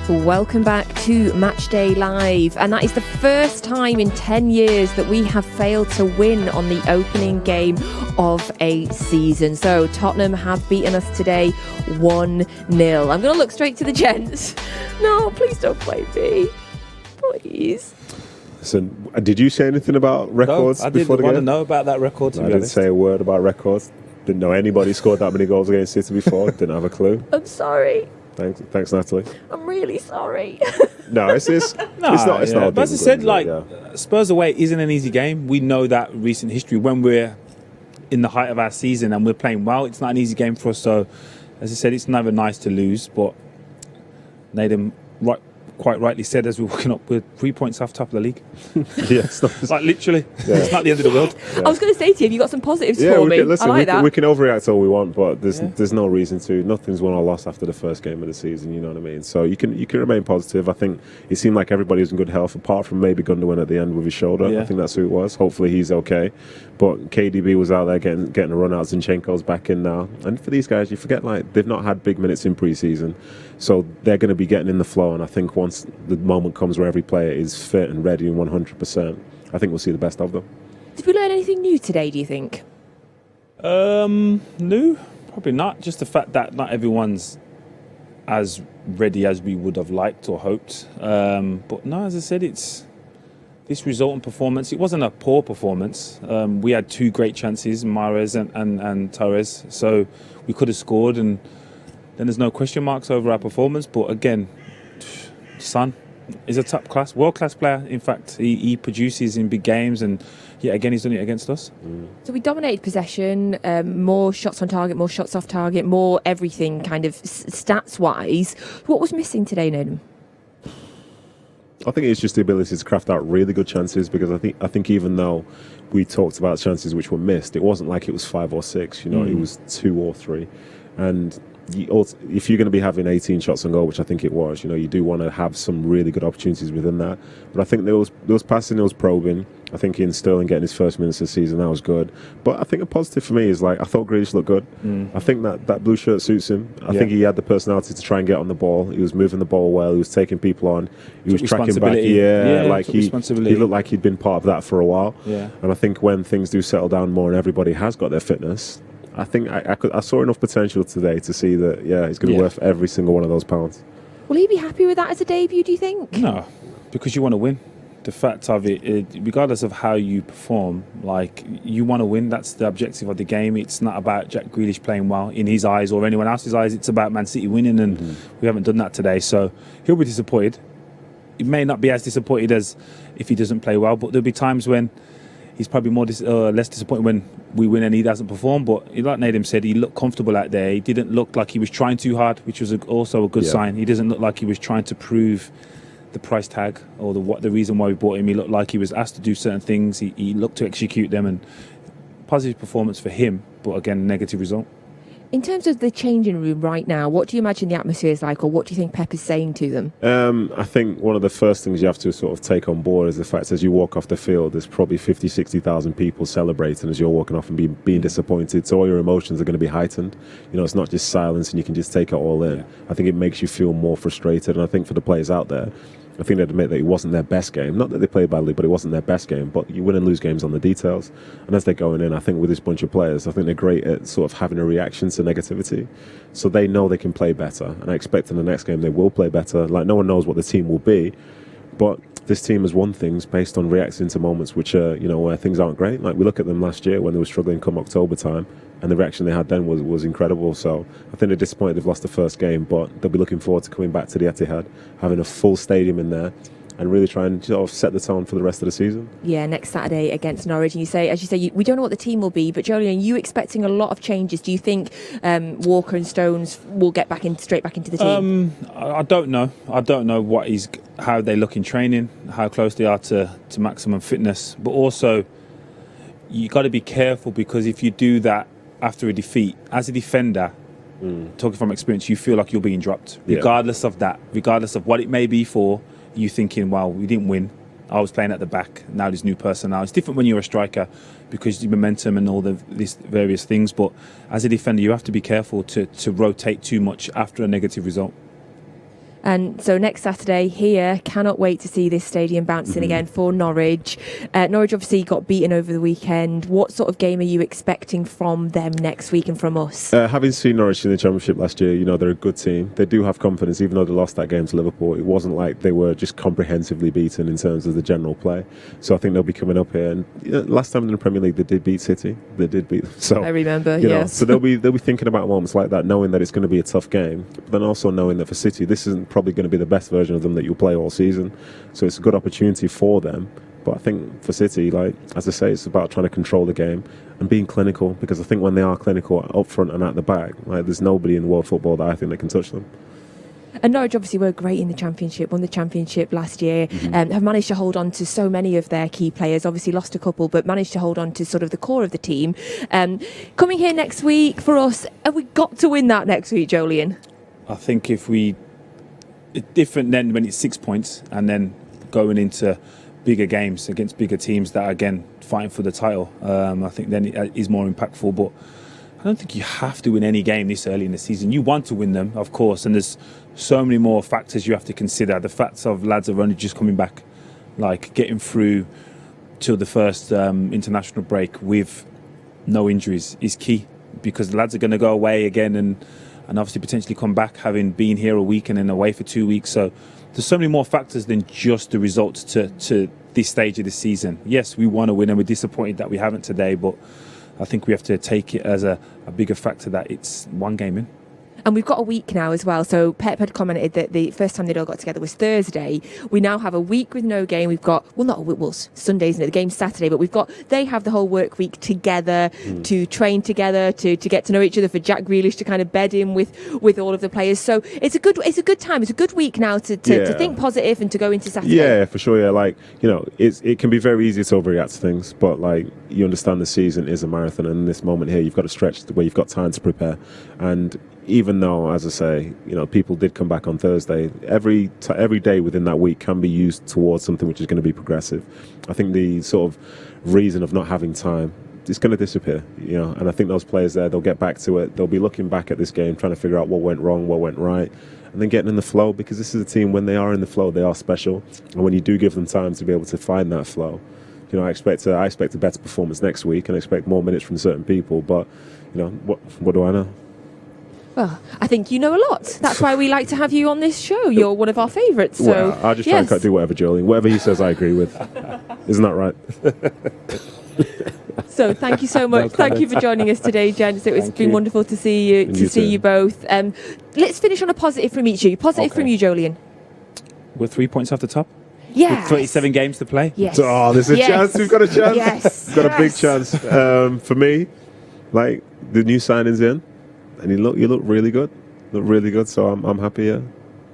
Welcome back to Matchday Live, and that is the first time in 10 years that we have failed to win on the opening game of a season. So Tottenham have beaten us today 1-0. I'm going to look straight to the gents. No, please don't play me. Please. Listen, did you say anything about records before the game? I didn't want to know about that record, to be honest. I didn't say a word about records. Didn't know anybody scored that many goals against City before. Didn't have a clue. I'm sorry. Thanks, Natalie. I'm really sorry. No, it's not. But as I said, Spurs away isn't an easy game. We know that recent history. When we're in the height of our season and we're playing well, it's not an easy game for us. So, as I said, it's never nice to lose. But Nedum quite rightly said, as we're walking up, we're 3 points off top of the league. Yeah, it's not, like literally, it's not the end of the world. Yeah. I was going to say to you, have you got some positives for me? Listen, I like that. We can overreact all we want, but there's no reason to. Nothing's won or lost after the first game of the season. You know what I mean? So you can remain positive. I think it seemed like everybody was in good health, apart from maybe Gundogan at the end with his shoulder. Yeah. I think that's who it was. Hopefully he's okay. But KDB was out there getting a run out. Zinchenko's back in now. And for these guys, you forget they've not had big minutes in pre-season, so they're going to be getting in the flow. And I think once the moment comes where every player is fit and ready and 100%, I think we'll see the best of them. Did we learn anything new today, do you think? No, probably not. Just the fact that not everyone's as ready as we would have liked or hoped. But no, as I said, it's this result and performance. It wasn't a poor performance. We had two great chances, Mahrez and Torres, so we could have scored, and then there's no question marks over our performance. But again, Son is a top-class, world-class player. In fact, he produces in big games, and again, he's done it against us. So we dominated possession, more shots on target, more shots off target, more everything kind of stats-wise. What was missing today, Nedum? I think it's just the ability to craft out really good chances, because I think even though we talked about chances which were missed, it wasn't like it was 5 or 6. It was 2 or 3, and if you're going to be having 18 shots on goal, which I think it was, you do want to have some really good opportunities within that. But I think there was passing, there was probing. I think in Sterling getting his first minutes of the season, that was good. But I think a positive for me is I thought Grealish looked good. I think that blue shirt suits him. I think he had the personality to try and get on the ball. He was moving the ball well. He was taking people on. He was tracking back. He looked like he'd been part of that for a while. Yeah. And I think when things do settle down more and everybody has got their fitness, I think I saw enough potential today to see that, he's going to be worth every single one of those pounds. Will he be happy with that as a debut, do you think? No, because you want to win. The fact of it, regardless of how you perform, you want to win. That's the objective of the game. It's not about Jack Grealish playing well in his eyes or anyone else's eyes. It's about Man City winning, and we haven't done that today. So he'll be disappointed. He may not be as disappointed as if he doesn't play well, but there'll be times when he's probably less disappointed when we win and he doesn't perform. But like Nedum said, he looked comfortable out there. He didn't look like he was trying too hard, which was also a good sign. He doesn't look like he was trying to prove the price tag or the reason why we bought him. He looked like he was asked to do certain things. He looked to execute them, and positive performance for him, but again, negative result. In terms of the changing room right now, what do you imagine the atmosphere is like, or what do you think Pep is saying to them? I think one of the first things you have to sort of take on board is the fact as you walk off the field, there's probably 50, 60,000 people celebrating as you're walking off and being disappointed. So all your emotions are going to be heightened. It's not just silence and you can just take it all in. I think it makes you feel more frustrated. And I think for the players out there, I think they'd admit that it wasn't their best game. Not that they played badly, but it wasn't their best game. But you win and lose games on the details. And as they're going in, I think with this bunch of players, I think they're great at sort of having a reaction to negativity. So they know they can play better. And I expect in the next game they will play better. No one knows what the team will be. But this team has won things based on reacting to moments which are, where things aren't great. We look at them last year when they were struggling come October time, and the reaction they had then was incredible. So I think they're disappointed they've lost the first game, but they'll be looking forward to coming back to the Etihad, having a full stadium in there, and really try and sort of set the tone for the rest of the season. Yeah, next Saturday against Norwich. And as you say, we don't know what the team will be, but Joleon, are you expecting a lot of changes? Do you think Walker and Stones will get straight back into the team? I don't know. I don't know how they look in training, how close they are to maximum fitness. But also, you got to be careful, because if you do that after a defeat, as a defender, talking from experience, you feel like you're being dropped, regardless of that, regardless of what it may be for. You thinking, well, we didn't win. I was playing at the back. Now there's new personnel. It's different when you're a striker because the momentum and all these various things. But as a defender, you have to be careful to rotate too much after a negative result. And so next Saturday here, cannot wait to see this stadium bouncing again for Norwich. Norwich obviously got beaten over the weekend. What sort of game are you expecting from them next week and from us? Having seen Norwich in the Championship last year, they're a good team. They do have confidence, even though they lost that game to Liverpool. It wasn't like they were just comprehensively beaten in terms of the general play. So I think they'll be coming up here. And last time in the Premier League, they did beat City. They did beat them. So I remember, yes. So they'll be thinking about moments like that, knowing that it's going to be a tough game, but then also knowing that for City, this isn't probably going to be the best version of them that you'll play all season. So it's a good opportunity for them. But I think for City, as I say, it's about trying to control the game and being clinical, because I think when they are clinical up front and at the back, there's nobody in world football that I think that can touch them. And Norwich obviously were great in the Championship, won the Championship last year, have managed to hold on to so many of their key players, obviously lost a couple, but managed to hold on to sort of the core of the team. Coming here next week for us, have we got to win that next week, Joleon? I think it's different then when it's 6 points and then going into bigger games against bigger teams that are again fighting for the title. I think then it is more impactful, but I don't think you have to win any game this early in the season. You want to win them, of course, and there's so many more factors you have to consider. The facts of lads are only just coming back, like getting through till the first international break with no injuries is key, because the lads are going to go away again and obviously potentially come back having been here a week and then away for 2 weeks. So there's so many more factors than just the results to this stage of the season. Yes, we want to win and we're disappointed that we haven't today, but I think we have to take it as a bigger factor that it's one game in. And we've got a week now as well. So Pep had commented that the first time they'd all got together was Thursday. We now have a week with no game. We've got, Sunday's the game's Saturday, but they have the whole work week together to train together, to get to know each other, for Jack Grealish to kind of bed in with all of the players. So it's a good time. It's a good week now to think positive and to go into Saturday. Yeah, for sure. Yeah, it can be very easy to overreact to things, but you understand the season is a marathon, and in this moment here, you've got a stretch where you've got time to prepare. And even though, as I say, people did come back on Thursday, every day within that week can be used towards something which is going to be progressive. I think the sort of reason of not having time, it's going to disappear, and I think those players there, they'll get back to it. They'll be looking back at this game, trying to figure out what went wrong, what went right, and then getting in the flow, because this is a team, when they are in the flow, they are special. And when you do give them time to be able to find that flow, I expect a better performance next week and I expect more minutes from certain people. But, what do I know? Well, I think you know a lot. That's why we like to have you on this show. You're one of our favourites. So I'll just try and do whatever, Joleon. Whatever he says, I agree with. Isn't that right? So thank you so much. Thank you for joining us today, gents. It's been wonderful to see you. See you both. Let's finish on a positive from each of you. Positive from you, Joleon. We're 3 points off the top. Yeah. With 27 games to play. Yes. Oh, there's a chance. We've got a chance. Yes. We've got a big chance. For me, the new signings in. And you look really good. So I'm happy, yeah.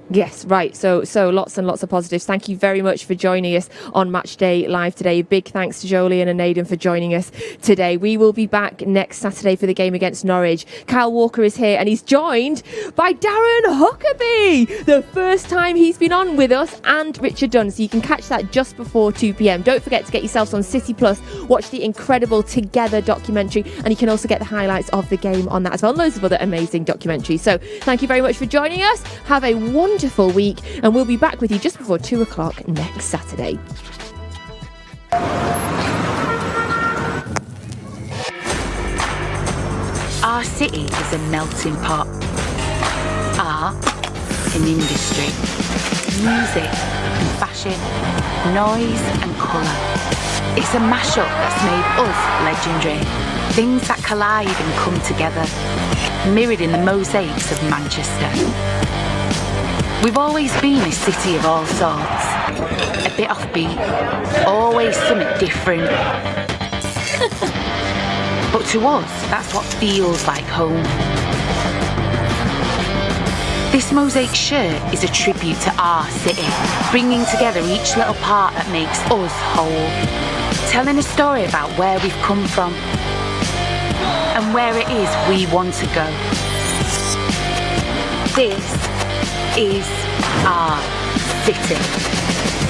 Yes, right. So lots and lots of positives. Thank you very much for joining us on Matchday Live today. Big thanks to Joleon and Nedum for joining us today. We will be back next Saturday for the game against Norwich. Kyle Walker is here and he's joined by Darren Huckabee, the first time he's been on with us, and Richard Dunn. So you can catch that just before 2 p.m. Don't forget to get yourselves on City Plus, watch the incredible Together documentary, and you can also get the highlights of the game on that as well. And loads of other amazing documentaries. So thank you very much for joining us. Have a wonderful week, and we'll be back with you just before 2 o'clock next Saturday. Our city is a melting pot. Art, an industry. Music and fashion. Noise and colour. It's a mashup that's made us legendary. Things that collide and come together, mirrored in the mosaics of Manchester. We've always been a city of all sorts. A bit offbeat, always something different. But to us, that's what feels like home. This mosaic shirt is a tribute to our city, bringing together each little part that makes us whole. Telling a story about where we've come from and where it is we want to go. This is our city.